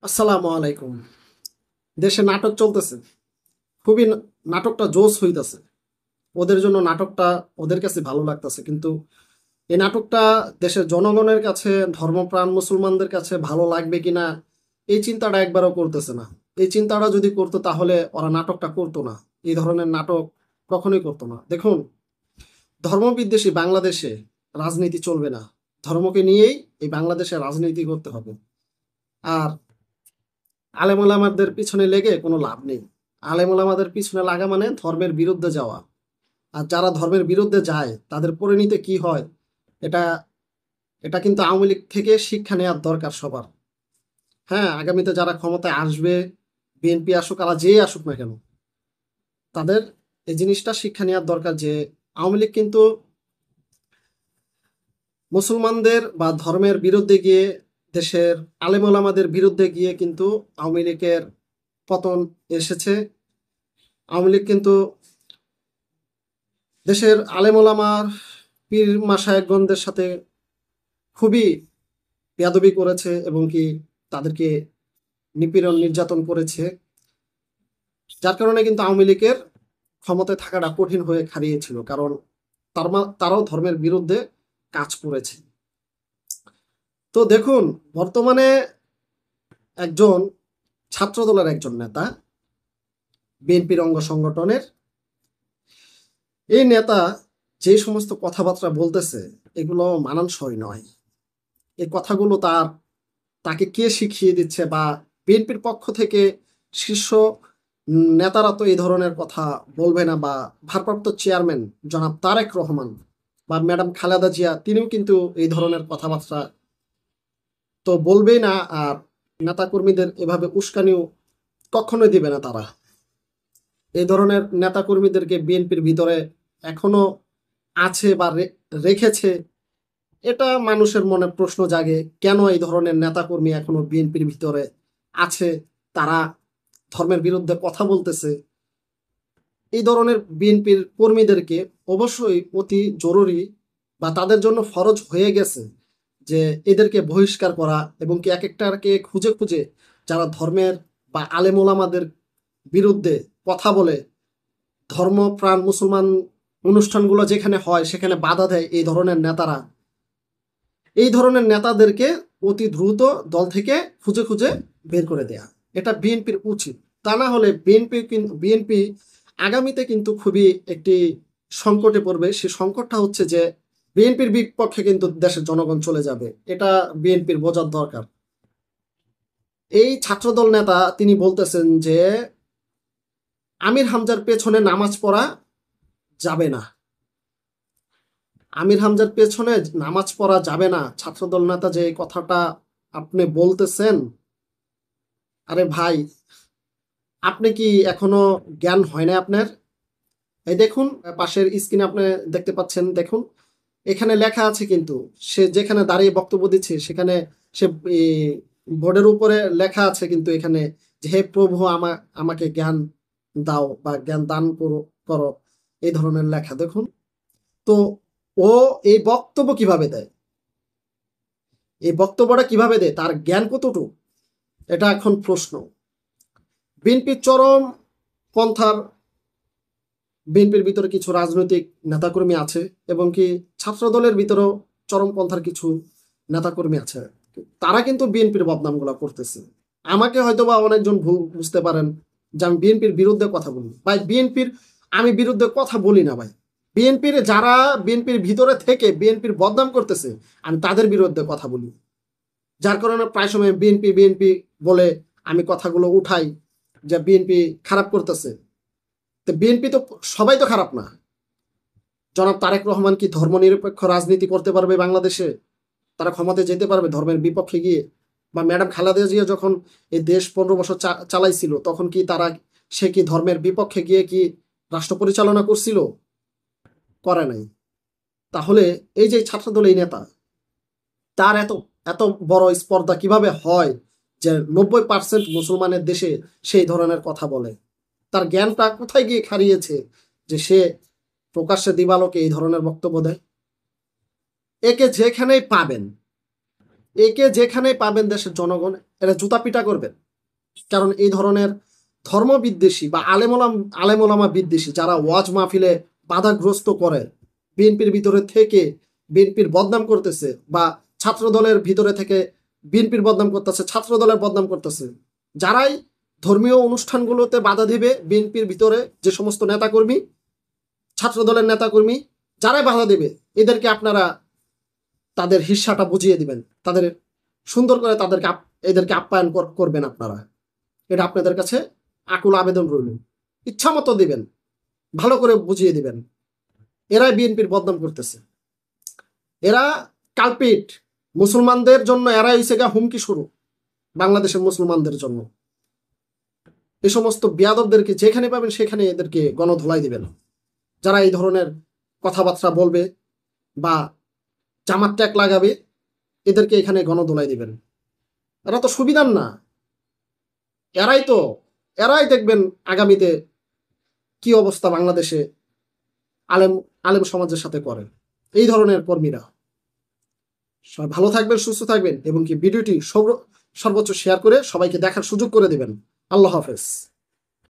আসসালামু আলাইকুম। দেশে নাটক চলতেছে। খুবই নাটকটা জোশ হইতাছে। ওদের জন্য নাটকটা ওদের কাছে ভালো লাগতেছে। কিন্তু এই নাটকটা দেশের জনগণের কাছে, ধর্মপ্রাণ মুসলমানদের কাছে ভালো লাগবে কিনা এই চিন্তাটা একবারও করতেছে না। এই চিন্তাটা যদি করতো তাহলে ওরা নাটকটা করতো না। এই ধরনের নাটক কখনোই করতো না। দেখুন, ধর্মবিদ্বেষী বাংলাদেশে রাজনীতি চলবে না। ধর্মকে নিয়েই এই বাংলাদেশে রাজনীতি করতে হবে। আর আলেমুলামাদের পিছনে লেগে কোনো লাভ নেই। আলেমুলামাদের পিছনে লাগা মানে ধর্মের বিরুদ্ধে যাওয়া। আর যারা ধর্মের বিরুদ্ধে যায় তাদের পরিণতি কি হয়, এটা এটা কিন্তু আওয়ামী লীগ থেকে শিক্ষা নেওয়ার দরকার সবার। হ্যাঁ, আগামীতে যারা ক্ষমতায় আসবে, বিএনপি আসুক আর যে আসুক না কেন, তাদের এই জিনিসটা শিক্ষা নেওয়ার দরকার যে আওয়ামী লীগ কিন্তু মুসলমানদের বা ধর্মের বিরুদ্ধে গিয়ে, দেশের আলেমুলামাদের বিরুদ্ধে গিয়ে কিন্তু আওয়ামী লীগের পতন এসেছে। আওয়ামী লীগ কিন্তু দেশের আলেমোলামার পীর মাশায়েখগণদের সাথে খুবই বেয়াদবি করেছে এবং কি তাদেরকে নিপীড়ন নির্যাতন করেছে। যার কারণে কিন্তু আওয়ামী লীগের ক্ষমতায় থাকাটা কঠিন হয়ে দাঁড়িয়েছিল, কারণ তারাও ধর্মের বিরুদ্ধে কাজ করেছে। তো দেখুন, বর্তমানে একজন ছাত্রদলের একজন নেতা, বিএনপির অঙ্গ সংগঠনের এই নেতা যে সমস্ত কথাবার্তা বলতেছে, এগুলো মানানসই নয়। এই কথাগুলো তাকে কে শিখিয়ে দিচ্ছে, বা বিএনপির পক্ষ থেকে শীর্ষ নেতারা তো এই ধরনের কথা বলবে না, বা ভারপ্রাপ্ত চেয়ারম্যান জনাব তারেক রহমান বা ম্যাডাম খালেদা জিয়া তিনিও কিন্তু এই ধরনের কথাবার্তা তো বলবেই না। আর নেতাকর্মীদের এভাবে উস্কানিও কখনোই দিবে না তারা। এই ধরনের নেতাকর্মীদেরকে বিএনপির ভিতরে এখনো আছে বা রেখেছে, এটা মানুষের মনে প্রশ্ন জাগে, কেন এই ধরনের নেতাকর্মী এখনো বিএনপির ভিতরে আছে, তারা ধর্মের বিরুদ্ধে কথা বলতেছে। এই ধরনের বিএনপির কর্মীদেরকে অবশ্যই অতি জরুরি বা তাদের জন্য ফরজ হয়ে গেছে যে এদেরকে বহিষ্কার করা, এবং কি এক একটাকে খুঁজে খুঁজে যারা ধর্মের বা আলেমোলামাদের বিরুদ্ধে কথা বলে, ধর্মপ্রাণ মুসলমান অনুষ্ঠানগুলো যেখানে হয় সেখানে বাধা দেয় এই ধরনের নেতারা, এই ধরনের নেতাদেরকে অতি দ্রুত দল থেকে খুঁজে খুঁজে বের করে দেয়া, এটা বিএনপির উচিত। তা না হলে বিএনপি আগামীতে কিন্তু খুবই একটি সংকটে পড়বে। সেই সংকটটা হচ্ছে যে বিএনপির বিপক্ষে কিন্তু দেশের জনগণ চলে যাবে, এটা বিএনপির বোঝার দরকার। এই ছাত্রদল নেতা তিনি বলতেছেন যে আমির হামজার পেছনে নামাজ পড়া যাবে না। আমির হামজার পেছনে নামাজ পড়া যাবে না, ছাত্রদল নেতা যে এই কথাটা আপনি বলতেছেন, আরে ভাই, আপনি কি এখনো জ্ঞান হয় না আপনার? এই দেখুন, পাশের স্ক্রিনে আপনি দেখতে পাচ্ছেন, দেখুন এখানে লেখা আছে কিন্তু, সে যেখানে দাঁড়িয়ে বক্তব্য দিচ্ছে সেখানে সে বোর্ডের উপরে লেখা আছে কিন্তু এখানে যে হে প্রভু আমাকে জ্ঞান দাও বা জ্ঞান দান করো, এই ধরনের লেখা দেখুন। তো ও এই বক্তব্য কিভাবে দেয়, এই বক্তব্যটা কিভাবে দেয়, তার জ্ঞান কতটুকু, এটা এখন প্রশ্ন। বিএনপির চরম পন্থার, বিএনপির ভিতরে কিছু রাজনৈতিক নেতাকর্মী আছে এবং কি ছাত্রদলের ভিতরেও চরমপন্থার কিছু নেতাকর্মী আছে, তারা কিন্তু বিএনপির বদনামগুলো করতেছে। আমাকে হয়তো বা অনেকজন ভুল বুঝতে পারেন যে আমি বিএনপির বিরুদ্ধে কথা বলি, ভাই বিএনপির আমি বিরুদ্ধে কথা বলি না ভাই। বিএনপির যারা বিএনপির ভিতরে থেকে বিএনপির বদনাম করতেছে, আমি তাদের বিরুদ্ধে কথা বলি। যার কারণে প্রায় সময় বিএনপি বিএনপি বলে আমি কথাগুলো উঠাই যে বিএনপি খারাপ করতেছে। তো বিএনপি তো সবাই তো খারাপ না। জনাব তারেক রহমান কি ধর্মনিরপেক্ষ রাজনীতি করতে পারবে বাংলাদেশে? তারা ক্ষমতায় যেতে পারবে ধর্মের বিপক্ষে গিয়ে? বা ম্যাডাম খালেদা জিয়া যখন এই দেশ 15 বছর চালাইছিল, তখন কি সে কি ধর্মের বিপক্ষে গিয়ে কি রাষ্ট্র পরিচালনা করছিল? করে নাই। তাহলে এই যে ছাত্রদল এই নেতা, তার এত এত বড় স্পর্ধা কিভাবে হয় যে 90% মুসলমানের দেশে সেই ধরনের কথা বলে? তার জ্ঞানটা কোথায় গিয়ে হারিয়েছে যে সে প্রকাশ্যে দিবালোকে এই ধরনের বক্তব্য দেয়? একে যেখানেই পাবেন, একে যেখানে পাবেন দেশের জনগণ এরা জুতা পিটা করবেন। কারণ এই ধরনের ধর্ম বিদ্বেষী বা আলেমোলামা বিদ্বেষী যারা ওয়াজ মাহফিলে বাধাগ্রস্ত করে, বিএনপির ভিতরে থেকে বিএনপির বদনাম করতেছে, বা ছাত্র দলের ভিতরে থেকে বিএনপির বদনাম করতেছে, ছাত্র দলের বদনাম করতেছে, যারাই ধর্মীয় অনুষ্ঠানগুলোতে বাধা দিবে বিএনপির ভিতরে যে সমস্ত নেতাকর্মী, ছাত্র দলের নেতাকর্মী যারাই বাধা দেবে, এদেরকে আপনারা তাদের হিস্সাটা বুঝিয়ে দিবেন, তাদের সুন্দর করে এদেরকে আপ্যায়ন করবেন আপনারা। এটা আপনাদের কাছে আকুল আবেদন রইল। ইচ্ছা মতো দিবেন, ভালো করে বুঝিয়ে দিবেন। এরাই বিএনপির বদনাম করতেছে, এরা কালপিট। মুসলমানদের জন্য এরাই হইছে গা হুমকি শুরু, বাংলাদেশের মুসলমানদের জন্য। এই সমস্ত বিয়াদবদেরকে যেখানে পাবেন সেখানে এদেরকে গণধোলাই দিবেন। যারা এই ধরনের কথাবার্তা বলবে বা জামাত ট্যাগ লাগাবে, এদেরকে এখানে গণধোলাই দিবেন। এরা তো সুবিধার না, এরাই দেখবেন আগামীতে কি অবস্থা বাংলাদেশে আলেম সমাজের সাথে করে এই ধরনের কর্মীরা। সবাই ভালো থাকবেন, সুস্থ থাকবেন এবং কি ভিডিওটি সর্বোচ্চ শেয়ার করে সবাইকে দেখার সুযোগ করে দেবেন। আল্লাহ হাফেজ।